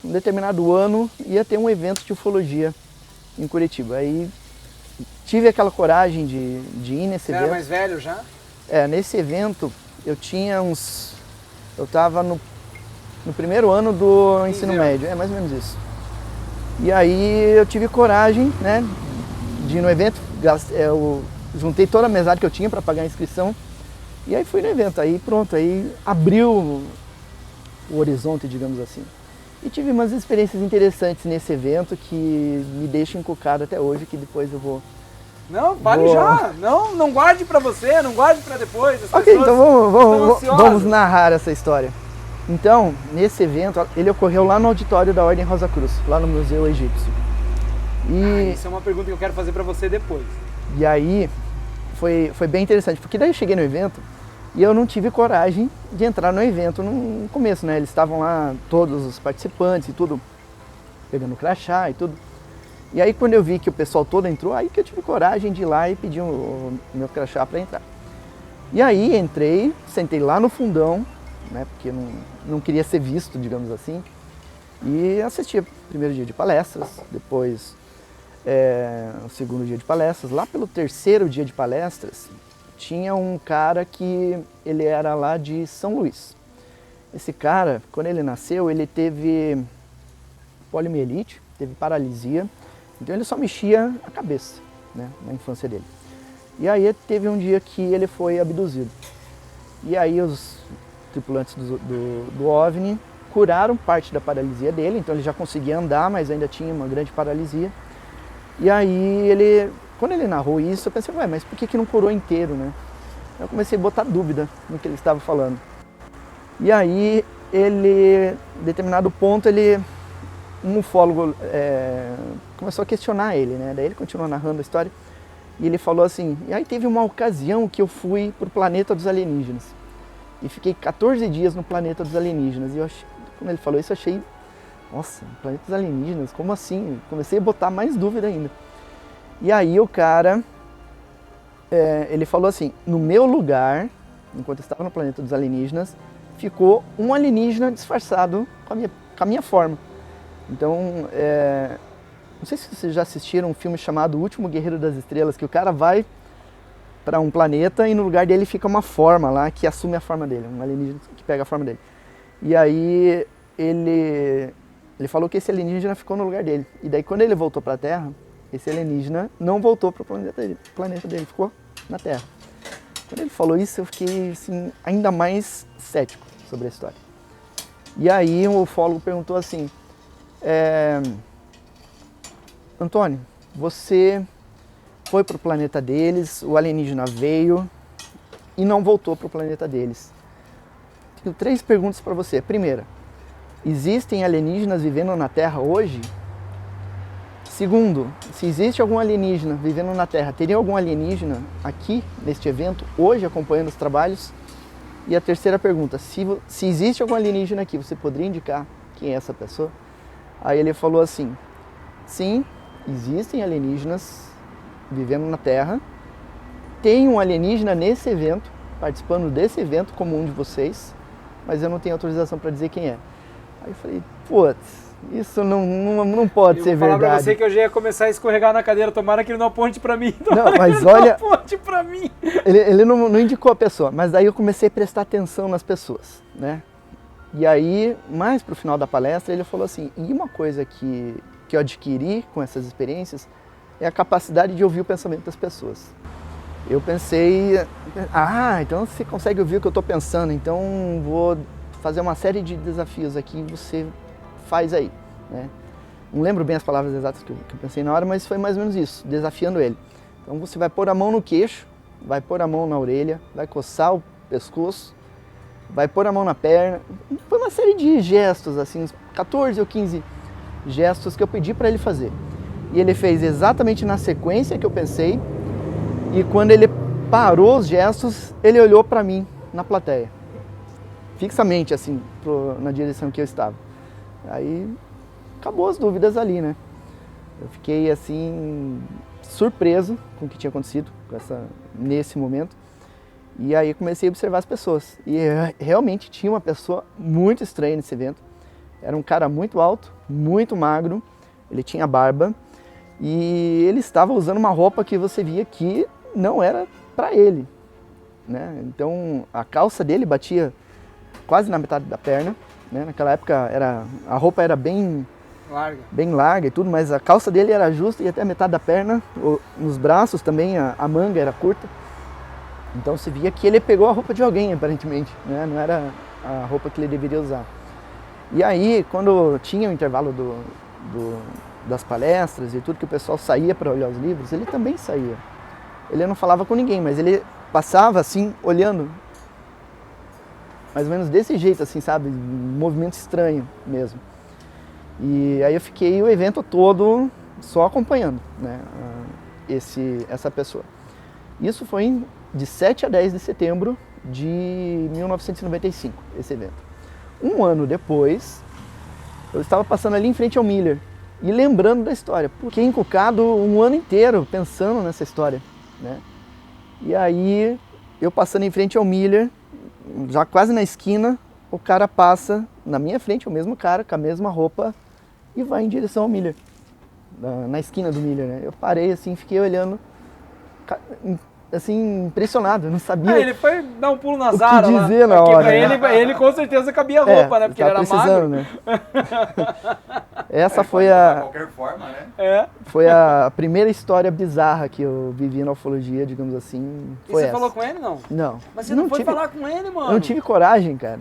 Um determinado ano ia ter um evento de ufologia em Curitiba. Aí tive aquela coragem de ir nesse Você evento. era mais velho já? Nesse evento eu tinha uns... Eu estava no primeiro ano do ensino médio, mais ou menos isso. E aí eu tive coragem, né, de ir no evento. Eu juntei toda a mesada que eu tinha para pagar a inscrição. E aí fui no evento, aí pronto, aí abriu o horizonte, digamos assim. E tive umas experiências interessantes nesse evento que me deixam encucado até hoje, que depois eu vou... Não, fale já! Não guarde pra você, não guarde pra depois. As Ok, então estão vamos narrar essa história. Então, nesse evento, ele ocorreu lá no auditório da Ordem Rosa Cruz, lá no Museu Egípcio. Isso é uma pergunta que eu quero fazer pra você depois. E aí, foi bem interessante, porque daí eu cheguei no evento e eu não tive coragem de entrar no evento no começo, né? Eles estavam lá, todos os participantes e tudo, pegando crachá e tudo. E aí quando eu vi que o pessoal todo entrou, aí que eu tive coragem de ir lá e pedir o meu crachá para entrar. E aí entrei, sentei lá no fundão, né? Porque não queria ser visto, digamos assim. E assisti o primeiro dia de palestras, depois o segundo dia de palestras. Lá pelo terceiro dia de palestras, tinha um cara que ele era lá de São Luís. Esse cara, quando ele nasceu, ele teve poliomielite, teve paralisia, então ele só mexia a cabeça, né, na infância dele. E aí teve um dia que ele foi abduzido. E aí os tripulantes do OVNI curaram parte da paralisia dele, então ele já conseguia andar, mas ainda tinha uma grande paralisia. E aí quando ele narrou isso, eu pensei, ué, mas por que não curou inteiro, né? Eu comecei a botar dúvida no que ele estava falando. E aí, em determinado ponto, um ufólogo começou a questionar ele, né? Daí ele continuou narrando a história e ele falou assim, e aí teve uma ocasião que eu fui para o planeta dos alienígenas e fiquei 14 dias no planeta dos alienígenas. E quando ele falou isso, eu achei, nossa, planeta dos alienígenas, como assim? Comecei a botar mais dúvida ainda. E aí o cara, ele falou assim, no meu lugar, enquanto eu estava no planeta dos alienígenas, ficou um alienígena disfarçado com a minha forma. Então, não sei se vocês já assistiram um filme chamado O Último Guerreiro das Estrelas, que o cara vai para um planeta e no lugar dele fica uma forma lá que assume a forma dele, um alienígena que pega a forma dele. E aí ele falou que esse alienígena ficou no lugar dele. E daí quando ele voltou para a Terra, esse alienígena não voltou para o planeta dele, ficou na Terra. Quando ele falou isso, eu fiquei assim, ainda mais cético sobre a história. E aí o ufólogo perguntou assim, Antônio, você foi para o planeta deles, o alienígena veio e não voltou para o planeta deles. Tenho 3 perguntas para você. Primeira, existem alienígenas vivendo na Terra hoje? Segundo, se existe algum alienígena vivendo na Terra, teria algum alienígena aqui neste evento, hoje, acompanhando os trabalhos? E a terceira pergunta, se existe algum alienígena aqui, você poderia indicar quem é essa pessoa? Aí ele falou assim, sim, existem alienígenas vivendo na Terra, tem um alienígena nesse evento, participando desse evento como um de vocês, mas eu não tenho autorização para dizer quem é. Aí eu falei, putz, isso não pode ser verdade. Eu vou falar pra você que eu já ia começar a escorregar na cadeira, tomara que ele não aponte pra mim. Não, mas olha, não aponte pra mim. Ele não indicou a pessoa, mas daí eu comecei a prestar atenção nas pessoas, né? E aí, mais pro final da palestra, ele falou assim, e uma coisa que eu adquiri com essas experiências é a capacidade de ouvir o pensamento das pessoas. Eu pensei, então você consegue ouvir o que eu estou pensando, então vou fazer uma série de desafios aqui, você faz aí, né? Não lembro bem as palavras exatas que eu pensei na hora, mas foi mais ou menos isso, desafiando ele. Então você vai pôr a mão no queixo, vai pôr a mão na orelha, vai coçar o pescoço, vai pôr a mão na perna. Foi uma série de gestos, assim, uns 14 ou 15 gestos que eu pedi para ele fazer. E ele fez exatamente na sequência que eu pensei, e quando ele parou os gestos, ele olhou para mim na plateia, fixamente, assim, na direção que eu estava. Aí acabou as dúvidas ali, né? Eu fiquei assim surpreso com o que tinha acontecido nesse momento. E aí comecei a observar as pessoas. E realmente tinha uma pessoa muito estranha nesse evento. Era um cara muito alto, muito magro, ele tinha barba e ele estava usando uma roupa que você via que não era para ele, né? Então a calça dele batia quase na metade da perna, né? Naquela época a roupa era bem larga e tudo, mas a calça dele era justa e até a metade da perna, nos braços também a manga era curta. Então se via que ele pegou a roupa de alguém aparentemente, né? Não era a roupa que ele deveria usar. E aí, quando tinha o intervalo das palestras e tudo, que o pessoal saía para olhar os livros, ele também saía. Ele não falava com ninguém, mas ele passava assim, olhando, mais ou menos desse jeito, assim, sabe? Um movimento estranho mesmo. E aí eu fiquei o evento todo só acompanhando, né, essa pessoa. Isso foi de 7 a 10 de setembro de 1995, esse evento. Um ano depois, eu estava passando ali em frente ao Miller e lembrando da história. Fiquei encucado um ano inteiro pensando nessa história, né? E aí, eu passando em frente ao Miller, já quase na esquina, o cara passa na minha frente, o mesmo cara, com a mesma roupa, e vai em direção ao Miller, na esquina do Miller, né? Eu parei assim, fiquei olhando, assim, impressionado, eu não sabia. Ele foi dar um pulo na Zara o que dizer lá, na hora. Ele com certeza cabia a roupa, né? Porque ele era magro. Né? Essa foi a... De qualquer forma, né? Foi a primeira história bizarra que eu vivi na ufologia, digamos assim. E você falou com ele, não? Não. Mas você não foi falar com ele, mano? Eu não tive coragem, cara.